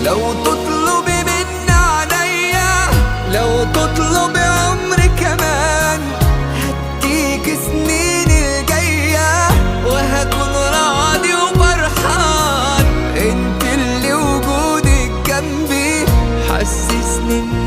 لو تطلبي من عينيا، لو تطلبي عمري كمان، هديك سنين الجاية وهكون راضي وفرحان. انت اللي وجودك جنبي حسسني